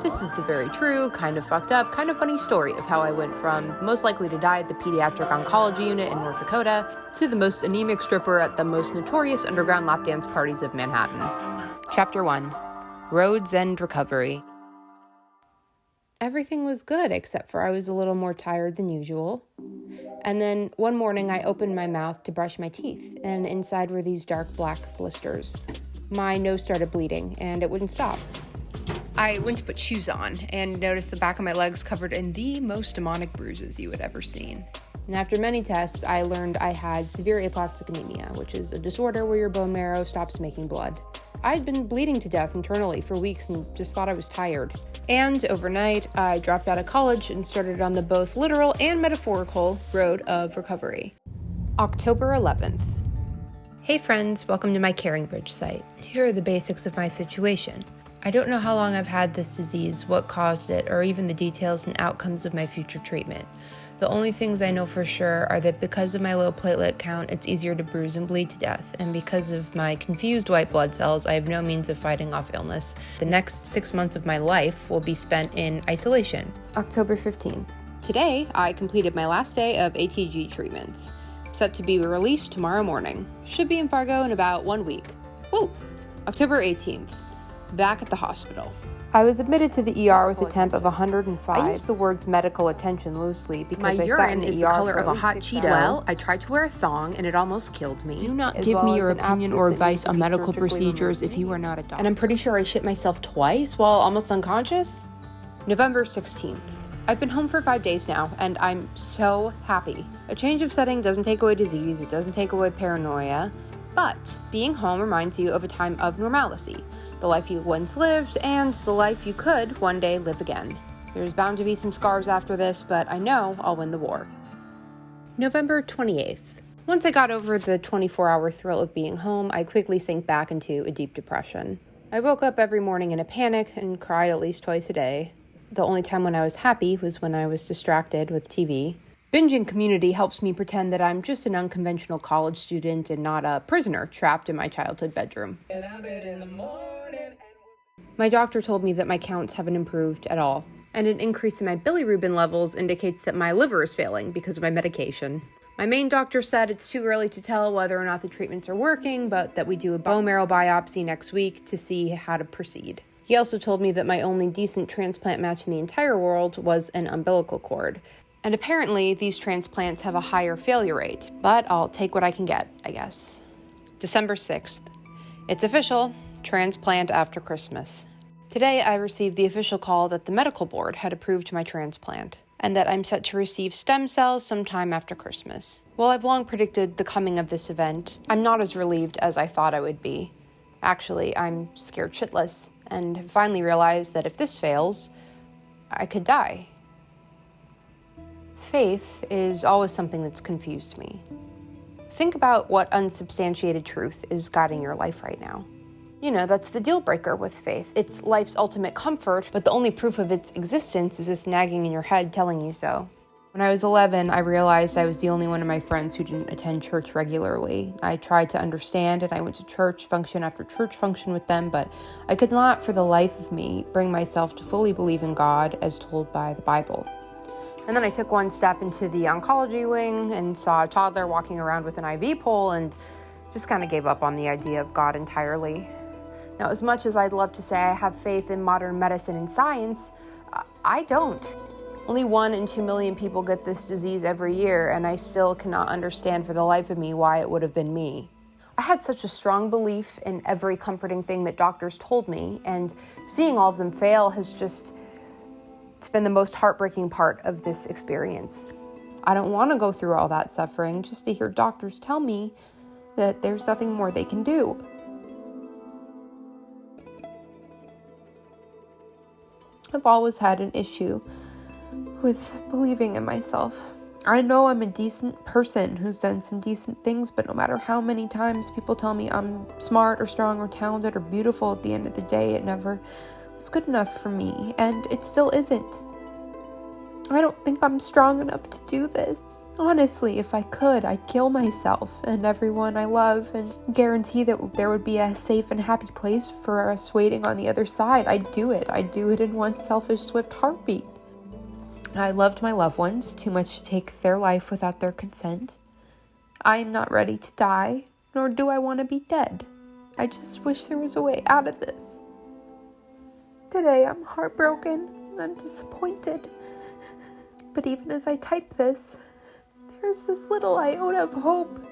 This is the very true, kind of fucked up, kind of funny story of how I went from most likely to die at the pediatric oncology unit in North Dakota to the most anemic stripper at the most notorious underground lap dance parties of Manhattan. Chapter 1. Roads and Recovery. Everything was good except for I was a little more tired than usual. And then one morning I opened my mouth to brush my teeth, and inside were these dark black blisters. My nose started bleeding, and it wouldn't stop. I went to put shoes on and noticed the back of my legs covered in the most demonic bruises you had ever seen. And after many tests, I learned I had severe aplastic anemia, which is a disorder where your bone marrow stops making blood. I'd been bleeding to death internally for weeks and just thought I was tired. And overnight, I dropped out of college and started on the both literal and metaphorical road of recovery. October 11th. Hey friends, welcome to my Caring Bridge site. Here are the basics of my situation. I don't know how long I've had this disease, what caused it, or even the details and outcomes of my future treatment. The only things I know for sure are that because of my low platelet count, it's easier to bruise and bleed to death, and because of my confused white blood cells, I have no means of fighting off illness. The next 6 months of my life will be spent in isolation. October 15th. Today, I completed my last day of ATG treatments. Set to be released tomorrow morning. Should be in Fargo in about 1 week. Woo! October 18th. Back at the hospital. I was admitted to the ER with a temp of 105. I use the words medical attention loosely because I sat in the ER the color of a hot Cheeto. Well, I tried to wear a thong and it almost killed me. Do not give me your opinion or advice on medical procedures if you are not a doctor. And I'm pretty sure I shit myself twice while almost unconscious. November 16th. I've been home for 5 days now, and I'm so happy. A change of setting doesn't take away disease, it doesn't take away paranoia, but being home reminds you of a time of normalcy. The life you once lived, and the life you could one day live again. There's bound to be some scars after this, but I know I'll win the war. November 28th. Once I got over the 24-hour thrill of being home, I quickly sank back into a deep depression. I woke up every morning in a panic and cried at least twice a day. The only time when I was happy was when I was distracted with TV. Binging Community helps me pretend that I'm just an unconventional college student and not a prisoner trapped in my childhood bedroom. My doctor told me that my counts haven't improved at all, and an increase in my bilirubin levels indicates that my liver is failing because of my medication. My main doctor said it's too early to tell whether or not the treatments are working, but that we do a bone marrow biopsy next week to see how to proceed. He also told me that my only decent transplant match in the entire world was an umbilical cord. And apparently, these transplants have a higher failure rate, but I'll take what I can get, I guess. December 6th. It's official. Transplant after Christmas. Today, I received the official call that the medical board had approved my transplant, and that I'm set to receive stem cells sometime after Christmas. While I've long predicted the coming of this event, I'm not as relieved as I thought I would be. Actually, I'm scared shitless, and have finally realized that if this fails, I could die. Faith is always something that's confused me. Think about what unsubstantiated truth is guiding your life right now. You know, that's the deal breaker with faith. It's life's ultimate comfort, but the only proof of its existence is this nagging in your head telling you so. When I was 11, I realized I was the only one of my friends who didn't attend church regularly. I tried to understand, and I went to church function after church function with them, but I could not for the life of me bring myself to fully believe in God as told by the Bible. And then I took one step into the oncology wing and saw a toddler walking around with an IV pole and just kind of gave up on the idea of God entirely. Now, as much as I'd love to say I have faith in modern medicine and science, I don't. Only 1 in 2 million people get this disease every year, and I still cannot understand for the life of me why it would have been me. I had such a strong belief in every comforting thing that doctors told me, and seeing all of them fail has just... It's been the most heartbreaking part of this experience. I don't want to go through all that suffering just to hear doctors tell me that there's nothing more they can do. I've always had an issue with believing in myself. I know I'm a decent person who's done some decent things, but no matter how many times people tell me I'm smart or strong or talented or beautiful, at the end of the day, it never was good enough for me, and it still isn't. I don't think I'm strong enough to do this. Honestly, if I could, I'd kill myself and everyone I love and guarantee that there would be a safe and happy place for us waiting on the other side. I'd do it. I'd do it in one selfish, swift heartbeat. I loved my loved ones too much to take their life without their consent. I am not ready to die, nor do I want to be dead. I just wish there was a way out of this. Today I'm heartbroken. I'm disappointed. But even as I type this, there's this little iota of hope.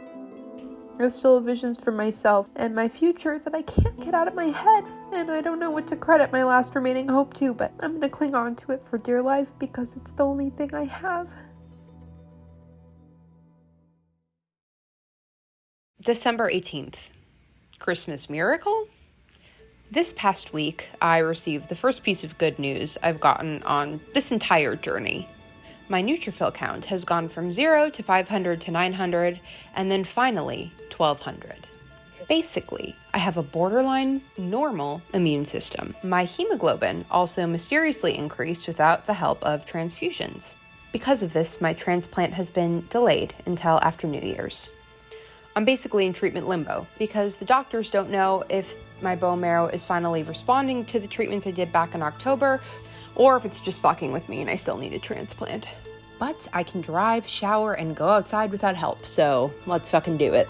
I still have visions for myself and my future that I can't get out of my head, and I don't know what to credit my last remaining hope to, but I'm going to cling on to it for dear life because it's the only thing I have. December 18th. Christmas miracle? This past week, I received the first piece of good news I've gotten on this entire journey. My neutrophil count has gone from 0 to 500 to 900, and then finally 1200. Basically, I have a borderline normal immune system. My hemoglobin also mysteriously increased without the help of transfusions. Because of this, my transplant has been delayed until after New Year's. I'm basically in treatment limbo because the doctors don't know if my bone marrow is finally responding to the treatments I did back in October, or if it's just fucking with me and I still need a transplant. But I can drive, shower, and go outside without help, so let's fucking do it.